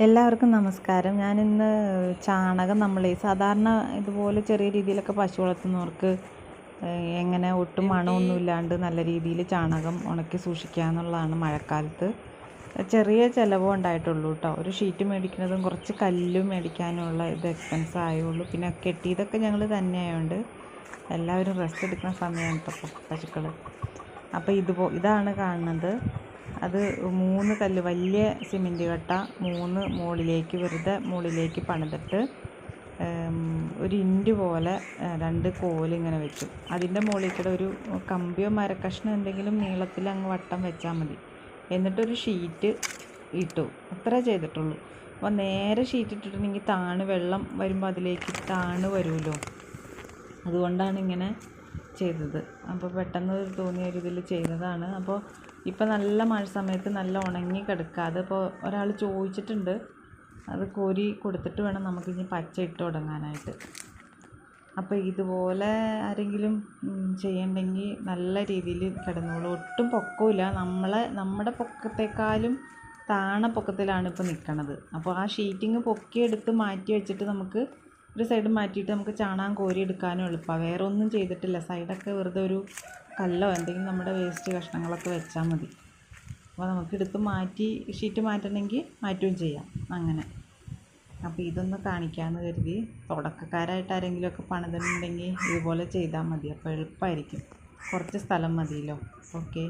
എല്ലാവർക്കും നമസ്കാരം. ഞാനിന്ന് ചാണകം സാധാരണ ഇതുപോലെ ചെറിയ രീതിയിലൊക്കെ പശു വളർത്തുന്നവർക്ക് എങ്ങനെ ഒട്ടും മണമൊന്നുമില്ലാണ്ട് നല്ല രീതിയിൽ ചാണകം ഉണക്കി സൂക്ഷിക്കുക എന്നുള്ളതാണ്. മഴക്കാലത്ത് ചെറിയ ചിലവേ ഉണ്ടായിട്ടുള്ളൂ കേട്ടോ. ഒരു ഷീറ്റ് മേടിക്കുന്നതും കുറച്ച് കല്ലും മേടിക്കാനുള്ള ഇത് എക്സ്പെൻസ് ആയുള്ളൂ. പിന്നെ കെട്ടിയതൊക്കെ ഞങ്ങൾ തന്നെ ആയതുകൊണ്ട് എല്ലാവരും റെസ്റ്റ് എടുക്കുന്ന സമയമാണ് ഇപ്പോൾ പശുക്കൾ. അപ്പോൾ ഇതാണ് കാണുന്നത്. അത് 3 കല്ല് വലിയ സിമെൻറ്റ് കട്ട 3 മുകളിലേക്ക് പണിതിട്ട് ഒരു ഇൻറ്റ് പോലെ 2 കോലിങ്ങനെ വെച്ചു. അതിൻ്റെ മുകളിൽ കൂടെ ഒരു കമ്പിയോ മരക്കഷ്ണം എന്തെങ്കിലും നീളത്തിൽ അങ്ങ് വട്ടം വെച്ചാൽ മതി. എന്നിട്ടൊരു ഷീറ്റ് ഇട്ടു. അത്രേ ചെയ്തിട്ടുള്ളൂ. അപ്പോൾ നേരെ ഷീറ്റ് ഇട്ടിട്ടുണ്ടെങ്കിൽ വെള്ളം വരുമ്പോൾ അതിലേക്ക് വരുമല്ലോ. അതുകൊണ്ടാണ് ഇങ്ങനെ ചെയ്തത്. അപ്പോൾ പെട്ടെന്ന് തോന്നിയൊരിതിൽ ചെയ്തതാണ്. അപ്പോൾ ഇപ്പം നല്ല മഴ സമയത്ത് നല്ല ഉണങ്ങി കിടക്കാതെ ഇപ്പോൾ ഒരാൾ ചോദിച്ചിട്ടുണ്ട്. അത് കോരി കൊടുത്തിട്ട് വേണം നമുക്കിനി പച്ച ഇട്ട് തുടങ്ങാനായിട്ട്. അപ്പോൾ ഇതുപോലെ ആരെങ്കിലും ചെയ്യണമെങ്കിൽ നല്ല രീതിയിൽ കിടന്നോളൂ. ഒട്ടും പൊക്കമില്ല. നമ്മുടെ പൊക്കത്തേക്കാളും താണ പൊക്കത്തിലാണ് ഇപ്പോൾ നിൽക്കണത്. അപ്പോൾ ആ ഷീറ്റിങ് പൊക്കിയെടുത്ത് മാറ്റി വെച്ചിട്ട് നമുക്ക് ഒരു സൈഡ് മാറ്റിയിട്ട് നമുക്ക് ചാണകം കോരി എടുക്കാനും എളുപ്പമാണ്. വേറെ ഒന്നും ചെയ്തിട്ടില്ല. സൈഡൊക്കെ വെറുതെ ഒരു കല്ലോ എന്തെങ്കിലും നമ്മുടെ വേസ്റ്റ് കഷ്ണങ്ങളൊക്കെ വെച്ചാൽ മതി. അപ്പോൾ നമുക്കെടുത്ത് മാറ്റി ഷീറ്റ് മാറ്റണമെങ്കിൽ മാറ്റുകയും ചെയ്യാം അങ്ങനെ. അപ്പോൾ ഇതൊന്ന് കാണിക്കാമെന്ന് കരുതി. തുടക്കക്കാരായിട്ട് ആരെങ്കിലുമൊക്കെ പണിതിട്ടുണ്ടെങ്കിൽ ഇതുപോലെ ചെയ്താൽ മതി. അപ്പോൾ എളുപ്പമായിരിക്കും. കുറച്ച് സ്ഥലം മതിയല്ലോ. ഓക്കെ.